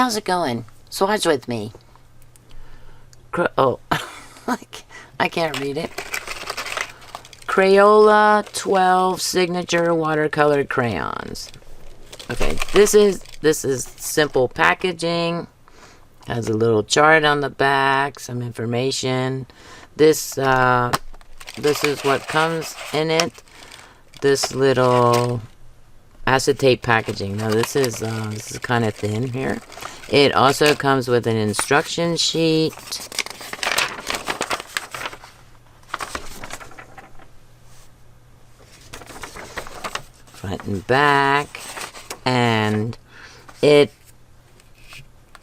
how's it going? Swatch with me. Oh, I can't read it. Crayola 12 signature watercolor crayons. Okay, this is simple packaging. Has a little chart on the back, some information. This is what comes in it. This little acetate packaging. Now this is kind of thin here. It also comes with an instruction sheet. Front and back. And it,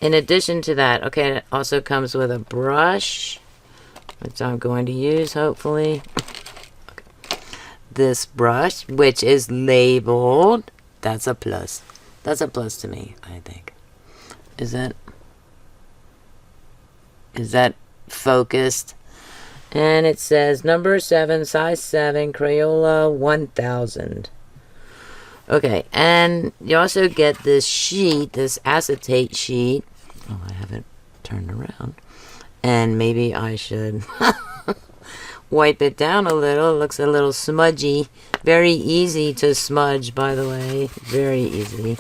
in addition to that, okay, it also comes with a brush, which I'm going to use, hopefully. Okay. This brush, which is labeled, that's a plus. That's a plus to me, I think. Is that focused? And it says number 7, size 7, Crayola 1000. Okay, and you also get this sheet, this acetate sheet. Oh, I haven't turned around. And maybe I should wipe it down a little. It looks a little smudgy. Very easy to smudge, by the way. Very easy.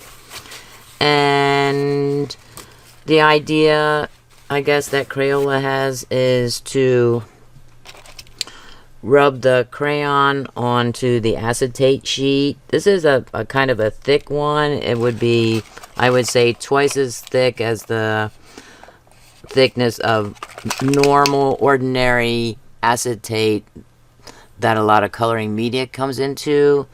And the idea, I guess, that Crayola has is to rub the crayon onto the acetate sheet. This is a kind of a thick one. It would be, I would say, twice as thick as the thickness of normal, ordinary acetate that a lot of coloring media comes into.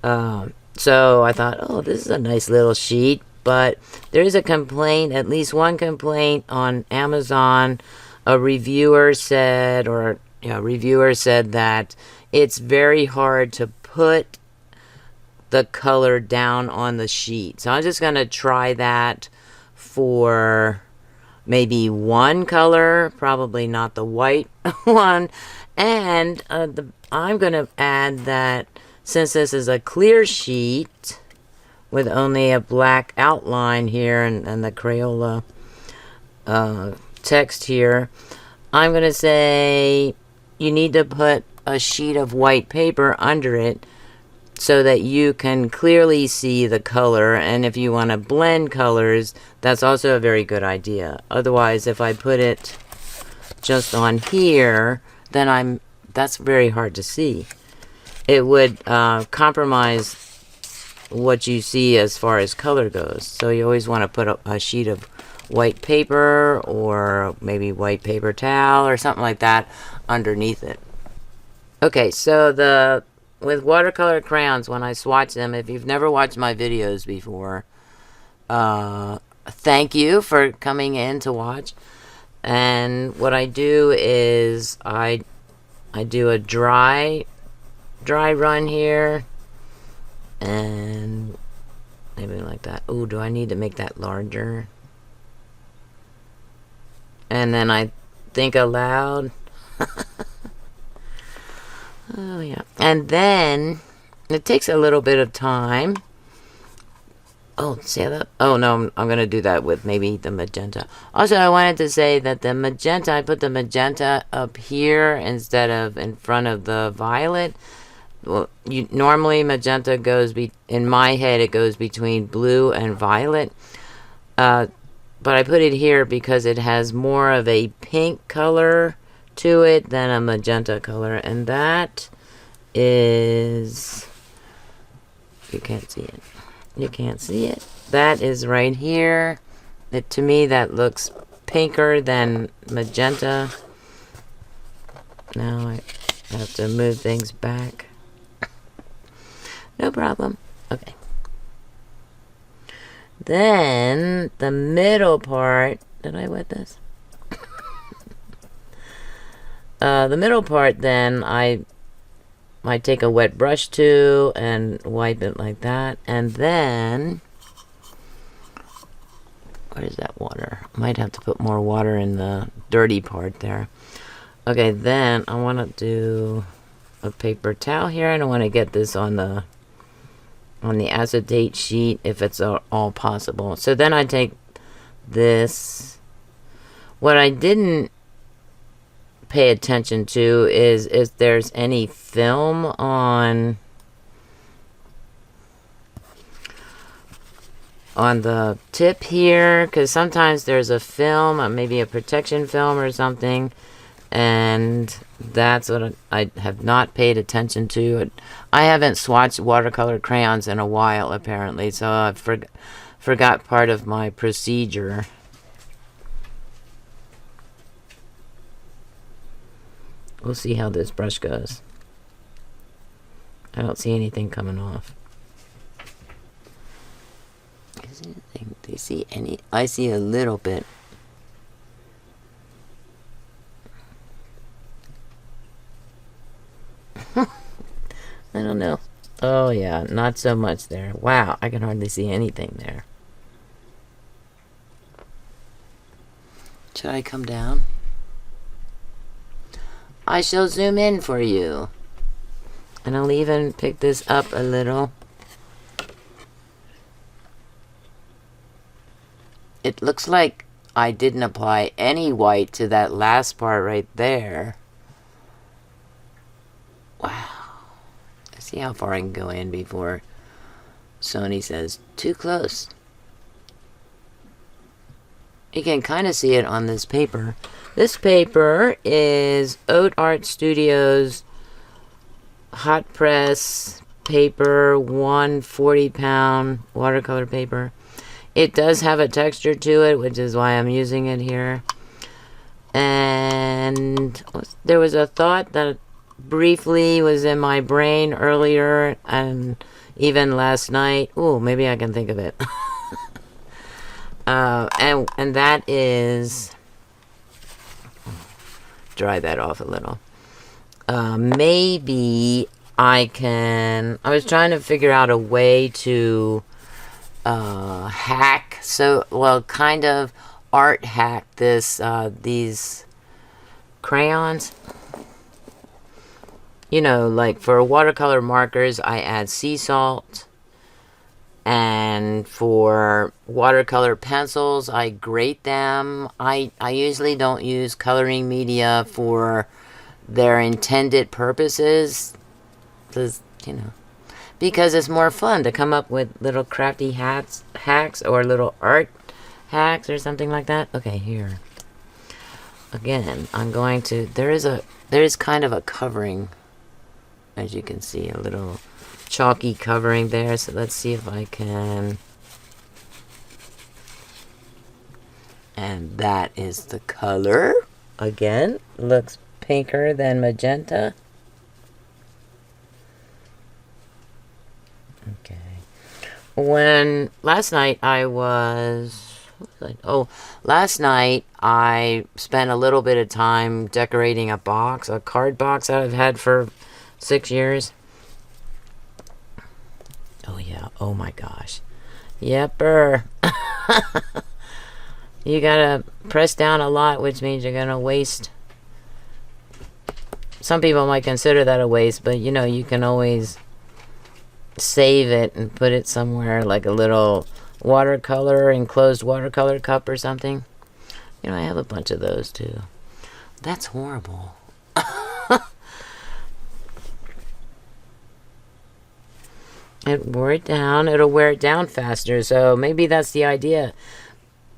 So I thought, oh, this is a nice little sheet. But there is a complaint, at least one complaint on Amazon. A reviewer said, that it's very hard to put the color down on the sheet. So I'm just going to try that for maybe one color, probably not the white one. And I'm going to add that since this is a clear sheet with only a black outline here and the Crayola text here, I'm going to say you need to put a sheet of white paper under it so that you can clearly see the color. And if you want to blend colors, that's also a very good idea. Otherwise, if I put it just on here, then that's very hard to see. It would compromise what you see as far as color goes. So you always want to put a sheet of white paper or maybe white paper towel or something like that underneath it. Okay, so with watercolor crayons, when I swatch them, if you've never watched my videos before, thank you for coming in to watch. And what I do is I do a dry run here, and maybe like that. Oh, do I need to make that larger? And then I think aloud. Oh, yeah. And then it takes a little bit of time. Oh, see that? Oh, no, I'm going to do that with maybe the magenta. Also, I wanted to say that the magenta, I put the magenta up here instead of in front of the violet. Well, normally magenta goes, in my head, it goes between blue and violet. But I put it here because it has more of a pink color to it than a magenta color. And that is... You can't see it. You can't see it. That is right here. To me, that looks pinker than magenta. Now I have to move things back. No problem. Okay. Then the middle part, did I wet this? The middle part, then I take a wet brush to and wipe it like that. And then, what is that water? I might have to put more water in the dirty part there. Okay, then I want to do a paper towel here, and I want to get this on the acetate sheet if it's all possible. So then I take this. What I didn't pay attention to is if there's any film on the tip here, because sometimes there's a film, maybe a protection film or something, and that's what I have not paid attention to. I haven't swatched watercolor crayons in a while, apparently, so I forgot part of my procedure. We'll see how this brush goes. I don't see anything coming off. Do you see any? I see a little bit. I don't know. Oh yeah, not so much there. Wow, I can hardly see anything there. Should I come down? I shall zoom in for you. And I'll even pick this up a little. It looks like I didn't apply any white to that last part right there. Wow. Let's see how far I can go in before Sony says, too close. You can kind of see it on this paper. This paper is Haute Art Studios hot press paper, 140-pound watercolor paper. It does have a texture to it, which is why I'm using it here. And there was a thought that briefly was in my brain earlier and even last night. Ooh, maybe I can think of it. And that is, dry that off a little. Maybe I was trying to figure out a way to hack, kind of art hack these crayons. You know, like for watercolor markers, I add sea salt. And for watercolor pencils, I grate them. I usually don't use coloring media for their intended purposes. Because it's more fun to come up with little crafty hacks or little art hacks or something like that. Okay, here. Again, I'm going to, there is kind of a covering, as you can see, a little chalky covering there. So let's see if I can. And that is the color. Again, looks pinker than magenta. Okay. Last night I spent a little bit of time decorating a card box that I've had for 6 years. Oh yeah, oh my gosh. Yepper. You gotta press down a lot, which means you're gonna waste. Some people might consider that a waste, but you can always save it and put it somewhere, like a little enclosed watercolor cup or something. I have a bunch of those too. That's horrible. It'll wear it down faster, so maybe that's the idea.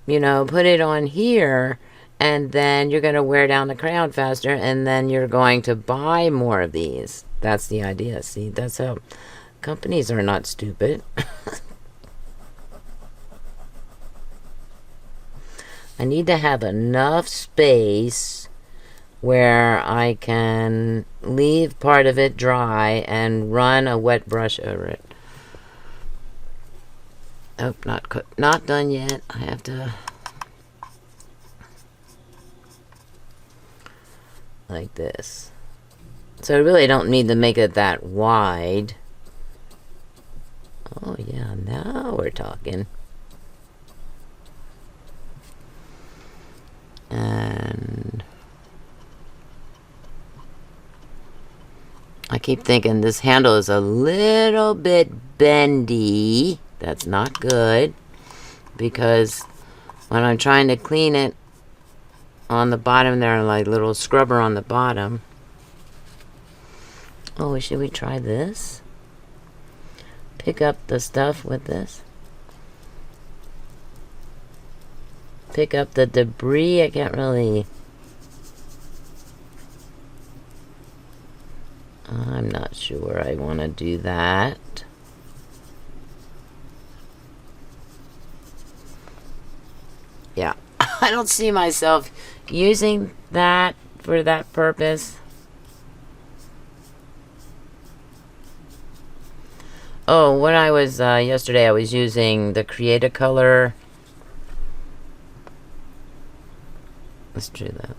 Put it on here, and then you're going to wear down the crayon faster, and then you're going to buy more of these. That's the idea. See, that's how companies are not stupid. I need to have enough space where I can leave part of it dry and run a wet brush over it. Oh, not done yet. I have to, like this. So I really don't need to make it that wide. Oh yeah, now we're talking. And I keep thinking this handle is a little bit bendy. That's not good, because when I'm trying to clean it on the bottom there, like little scrubber on the bottom. Oh, should we try this? Pick up the stuff with this. Pick up the debris. I can't really... I'm not sure I want to do that. Yeah, I don't see myself using that for that purpose. Oh, when I was, yesterday I was using the Crayola. Let's do that.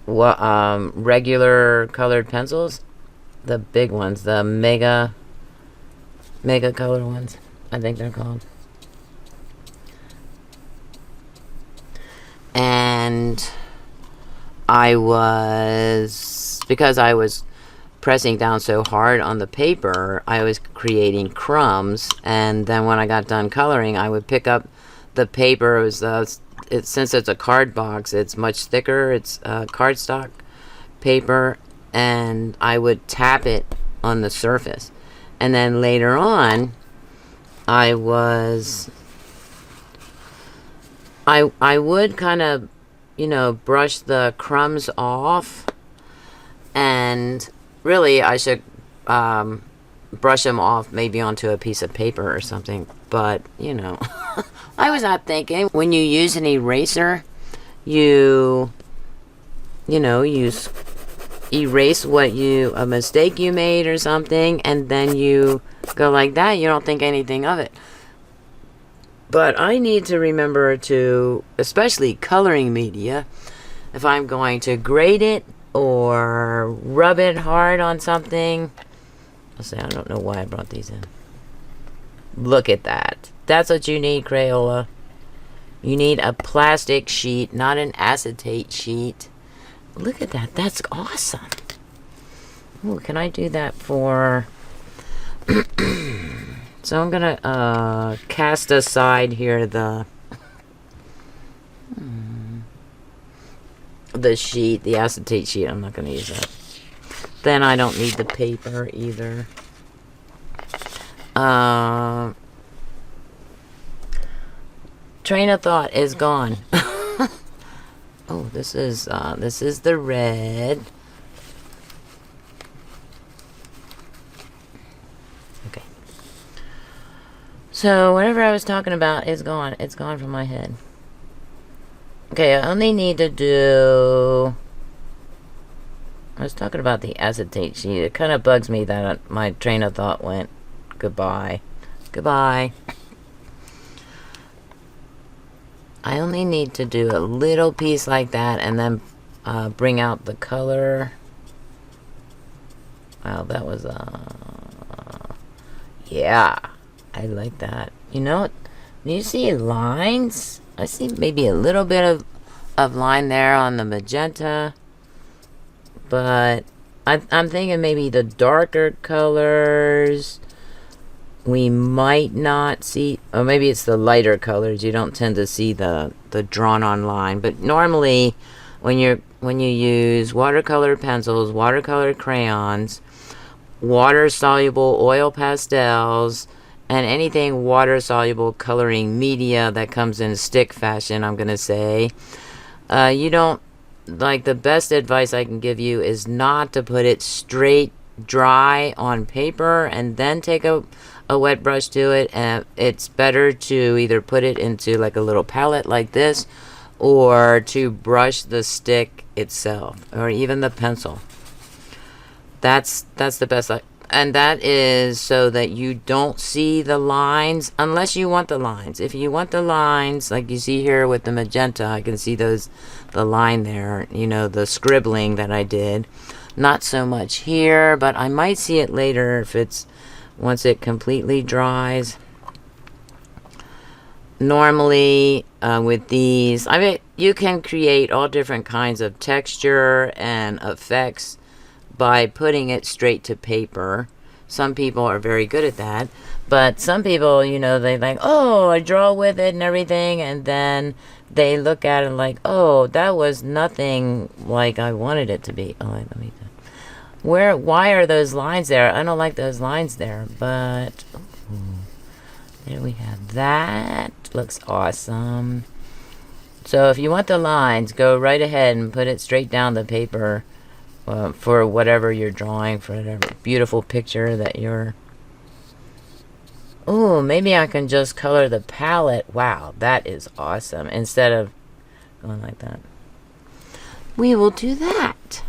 Well, regular colored pencils. The big ones, the mega color ones, I think they're called. And because I was pressing down so hard on the paper, I was creating crumbs, and then when I got done coloring, I would pick up the paper. It was since it's a card box, it's much thicker. It's cardstock paper, and I would tap it on the surface, and then later on, I would kind of, brush the crumbs off, and really I should brush them off maybe onto a piece of paper or something, but I was not thinking. When you use an eraser, you erase a mistake you made or something, and then you go like that. You don't think anything of it. But I need to remember to, especially coloring media, if I'm going to grade it or rub it hard on something. I'll say, I don't know why I brought these in. Look at that. That's what you need, Crayola. You need a plastic sheet, not an acetate sheet. Look at that. That's awesome. Ooh, can I do that for... So I'm going to cast aside here the sheet, the acetate sheet. I'm not going to use that. Then I don't need the paper either. Train of thought is gone. Oh, this is the red. Okay. So whatever I was talking about is gone. It's gone from my head. Okay, I only need to do... I was talking about the acetate sheet. It kind of bugs me that my train of thought went goodbye. Goodbye. I only need to do a little piece like that and then bring out the color. Wow, that was yeah, I like that. You know, do you see lines? I see maybe a little bit of line there on the magenta, but I'm thinking maybe the darker colors we might not see, or maybe it's the lighter colors. You don't tend to see the drawn on line, but normally when you use watercolor pencils, watercolor crayons, water soluble oil pastels, and anything water soluble coloring media that comes in stick fashion, I'm gonna say, you don't, like, the best advice I can give you is not to put it straight dry on paper and then take a wet brush to it. And it's better to either put it into like a little palette like this, or to brush the stick itself, or even the pencil. That's the best. And that is so that you don't see the lines, unless you want the lines. If you want the lines, like you see here with the magenta, I can see the line there, the scribbling that I did. Not so much here, but I might see it later once it completely dries. Normally, with these, I mean, you can create all different kinds of texture and effects by putting it straight to paper. Some people are very good at that, But some people, you know, they like, oh, I draw with it and everything, and then they look at it like, oh, that was nothing like I wanted it to be. Oh, let me. Why are those lines there? I don't like those lines there, but there we have that. Looks awesome. So if you want the lines, go right ahead and put it straight down the paper for whatever you're drawing, for whatever beautiful picture that you're... Oh, maybe I can just color the palette. Wow, that is awesome. Instead of going like that. We will do that.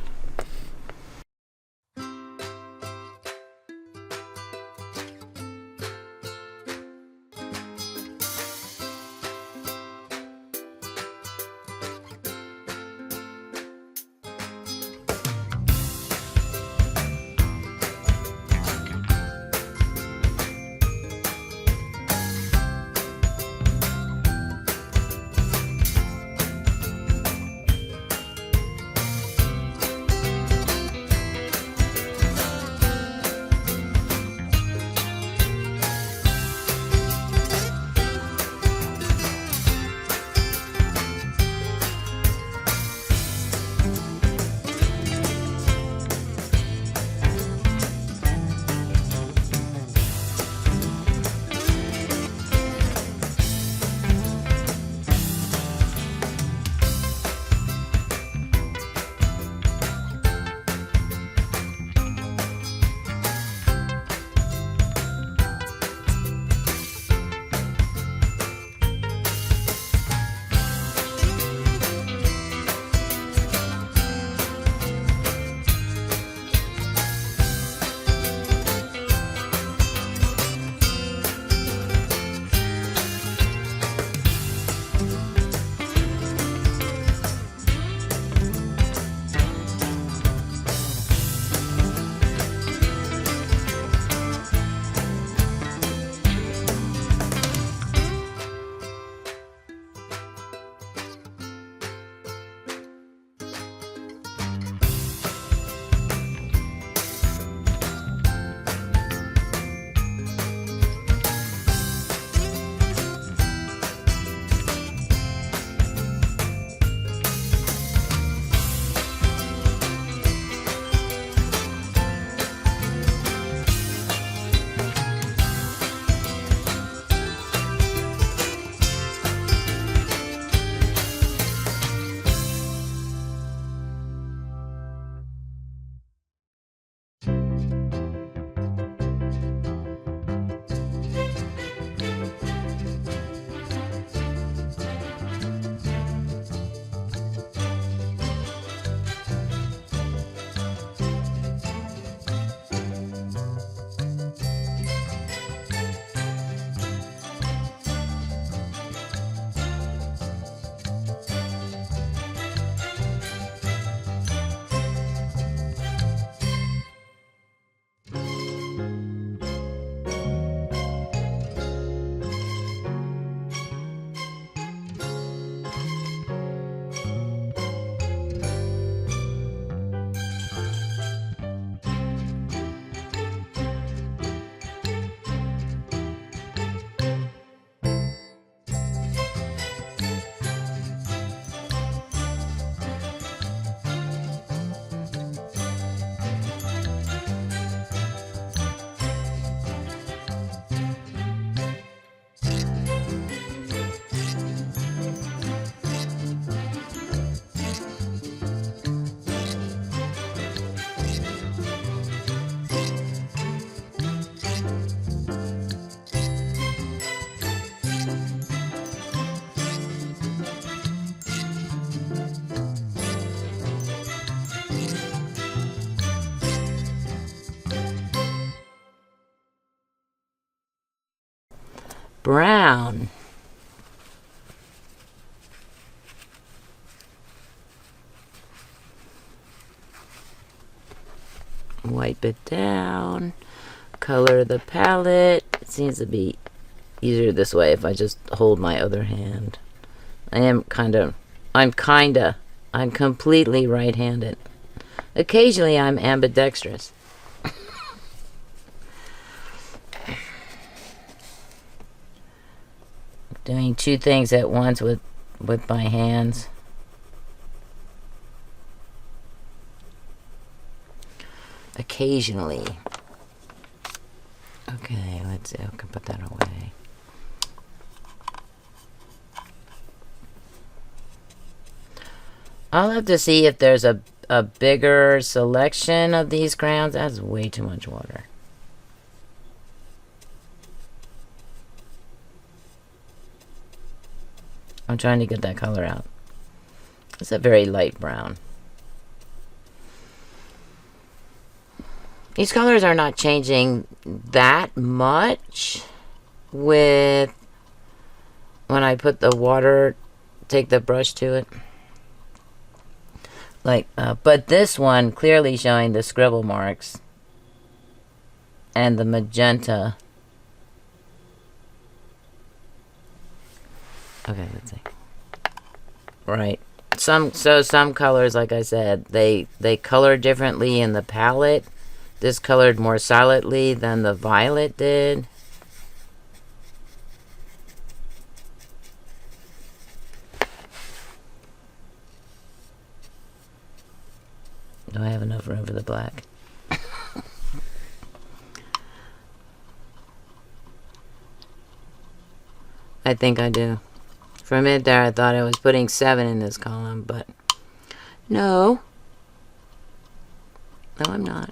Brown. Wipe it down. Color the palette. It seems to be easier this way if I just hold my other hand. I'm completely right-handed. Occasionally I'm ambidextrous. Doing two things at once with my hands. Occasionally. Okay, let's see. I can put that away. I'll have to see if there's a bigger selection of these crayons. That's way too much water. I'm trying to get that color out. It's a very light brown. These colors are not changing that much with when I put the water, take the brush to it. Like, but this one clearly showing the scribble marks and the magenta. Okay, let's see. Right. Some colors, like I said, they color differently in the palette. This colored more solidly than the violet did. Do I have enough room for the black? I think I do. For a minute there, I thought I was putting 7 in this column, but no. No, I'm not.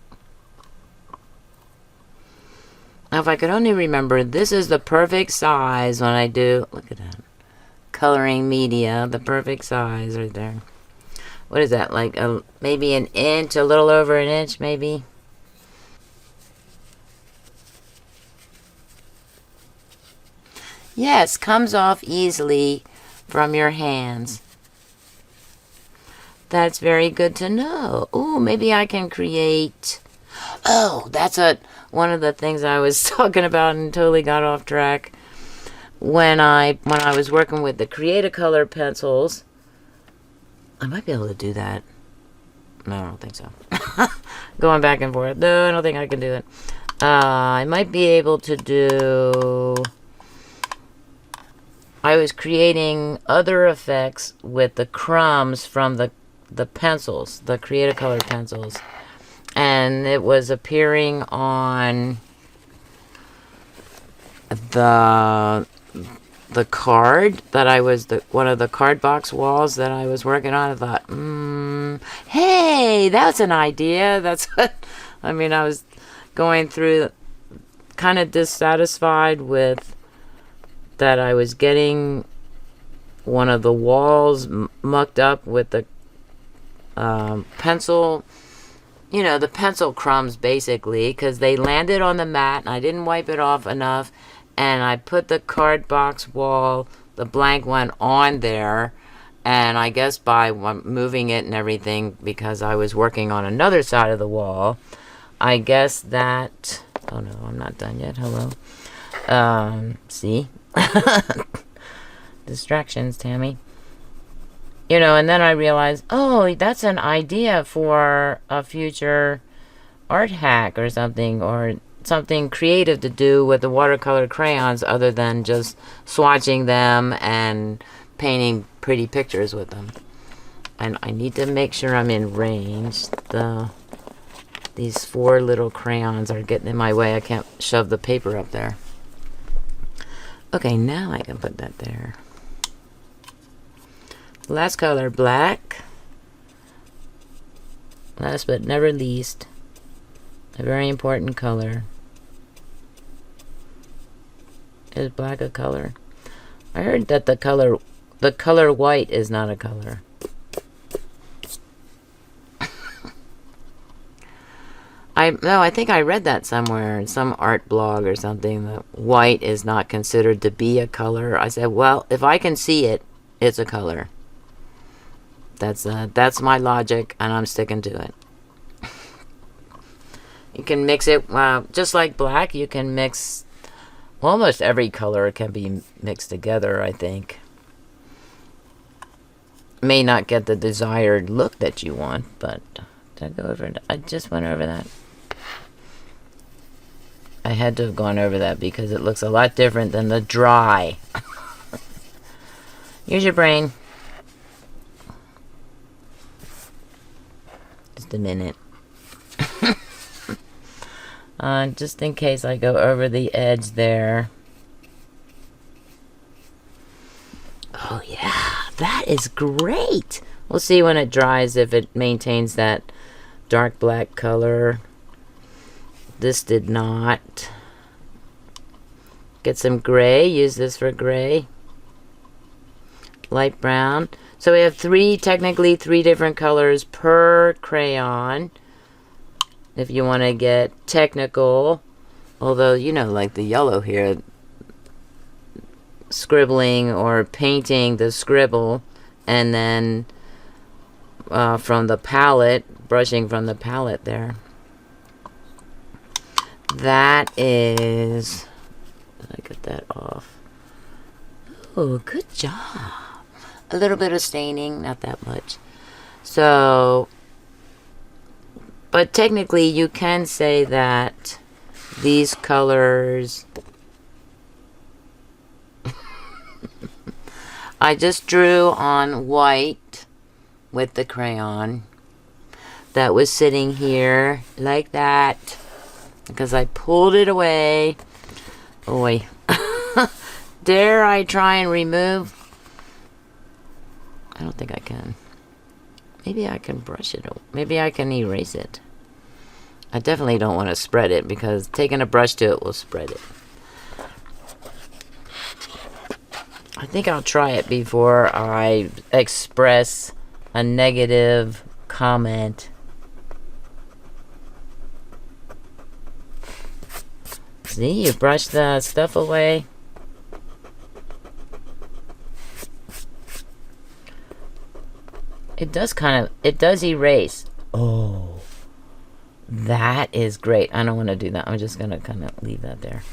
Now, if I could only remember, this is the perfect size when I do, look at that, coloring media, the perfect size right there. What is that, like maybe an inch, a little over an inch, maybe? Yes, comes off easily from your hands. That's very good to know. Ooh, maybe I can create... Oh, that's one of the things I was talking about and totally got off track. When I was working with the Crayola pencils, I might be able to do that. No, I don't think so. Going back and forth. No, I don't think I can do it. I might be able to do... I was creating other effects with the crumbs from the pencils, the Crayola pencils. And it was appearing on the card that I was, one of the card box walls that I was working on. I thought, hey, that's an idea. That's what, I mean, I was going through kind of dissatisfied with that I was getting one of the walls mucked up with the pencil, you know, the pencil crumbs basically, because they landed on the mat and I didn't wipe it off enough, and I put the card box wall, the blank one, on there, and I guess by moving it and everything, because I was working on another side of the wall, I guess that, oh no, I'm not done yet, hello, see, distractions, Tammy. You know, and then I realized, oh, that's an idea for a future art hack or something creative to do with the watercolor crayons other than just swatching them and painting pretty pictures with them. And I need to make sure I'm in range. These 4 little crayons are getting in my way. I can't shove the paper up there. Okay, now I can put that there. Last color, black. Last but never least, a very important color. Is black a color? I heard that the color white is not a color. I think I read that somewhere in some art blog or something, that white is not considered to be a color. I said, well, if I can see it, it's a color. That's my logic, and I'm sticking to it. You can mix it, just like black, you can mix, well, almost every color can be mixed together, I think. May not get the desired look that you want, but did I go over it? I just went over that. I had to have gone over that because it looks a lot different than the dry. Here's your brain. Just a minute. Just in case I go over the edge there. Oh yeah, that is great. We'll see when it dries if it maintains that dark black color. This did not. Get some gray. Use this for gray. Light brown. So we have technically three different colors per crayon. If you want to get technical. Although, you know, like the yellow here, scribbling or painting the scribble, and then from the palette, brushing from the palette there. That is... Did I get that off? Oh, good job. A little bit of staining, not that much. So, but technically you can say that these colors... I just drew on white with the crayon that was sitting here like that because I pulled it away. Oi. Dare I try and remove? I don't think I can. Maybe I can brush it. Maybe I can erase it. I definitely don't want to spread it because taking a brush to it will spread it. I think I'll try it before I express a negative comment. See, you brush the stuff away. It does erase. Oh, that is great. I don't want to do that. I'm just going to kind of leave that there.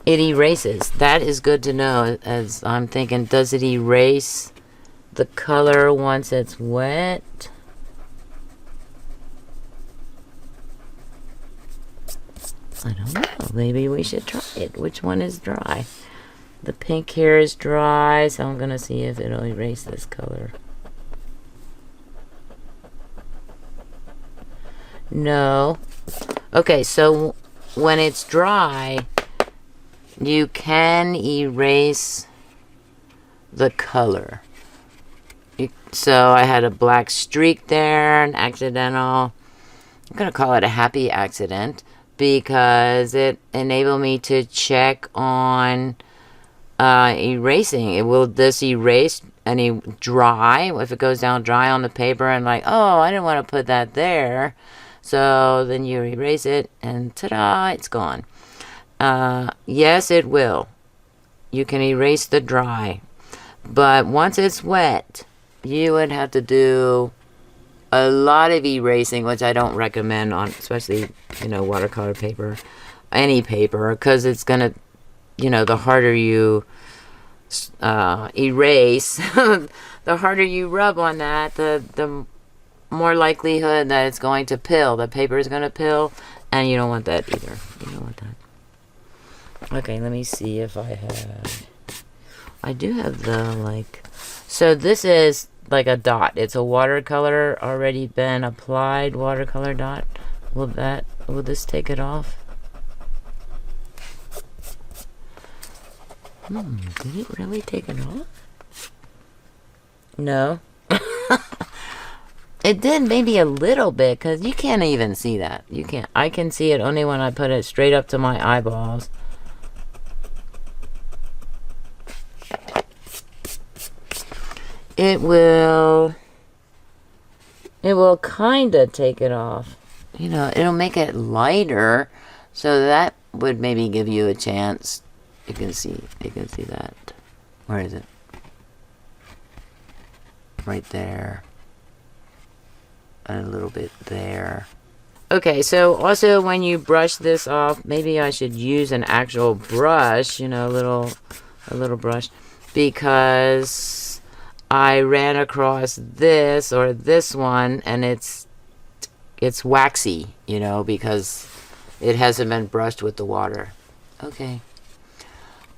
It erases. That is good to know. As I'm thinking, does it erase the color once it's wet? I don't know. Maybe we should try it. Which one is dry? The pink here is dry, so I'm going to see if it'll erase this color. No. Okay, so when it's dry, you can erase the color. So I had a black streak there, an accidental. I'm going to call it a happy accident because it enabled me to check on erasing. Will this erase any dry? If it goes down dry on the paper and like, oh, I didn't want to put that there. So then you erase it and ta-da, it's gone. Yes, it will. You can erase the dry. But once it's wet, you would have to do a lot of erasing, which I don't recommend on, especially, you know, watercolor paper, any paper, because it's going to, you know, the harder you erase, the harder you rub on that, the more likelihood that it's going to pill. The paper is going to pill, and you don't want that either. You don't want that. Okay, let me see if I have... I do have the, like... So this is like a dot. It's a watercolor already been applied watercolor dot. Will this take it off? Did it really take it off? No. It did maybe a little bit, because you can't even see that. You can't. I can see it only when I put it straight up to my eyeballs. It will kind of take it off. You know, it'll make it lighter, so that would maybe give you a chance. You can see that. Where is it? Right there. And a little bit there. Okay, so also when you brush this off, maybe I should use an actual brush, you know, a little brush, because I ran across this or this one and it's waxy, you know, because it hasn't been brushed with the water. Okay.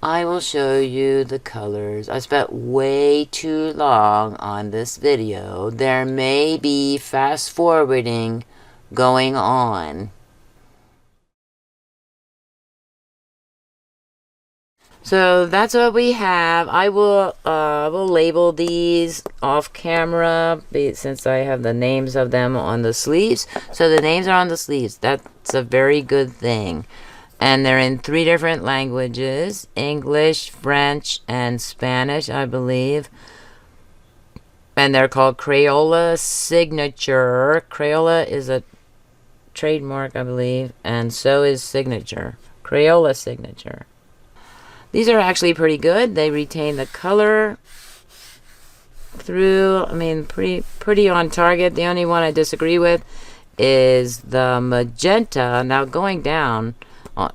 I will show you the colors. I spent way too long on this video. There may be fast forwarding going on. So that's what we have. I will label these off camera since I have the names of them on the sleeves. So the names are on the sleeves. That's a very good thing. And they're in 3 different languages: English, French, and Spanish, I believe. And they're called Crayola Signature. Crayola is a trademark, I believe, and so is Signature. Crayola Signature. These are actually pretty good. They retain the color through. I mean, pretty on target. The only one I disagree with is the magenta. Now going down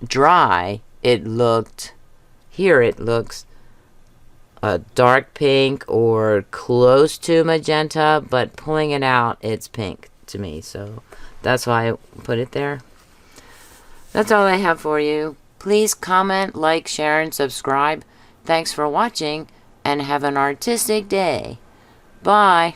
dry, it looks a dark pink or close to magenta, but pulling it out, it's pink to me. So that's why I put it there. That's all I have for you. Please comment, like, share, and subscribe. Thanks for watching, and have an artistic day. Bye.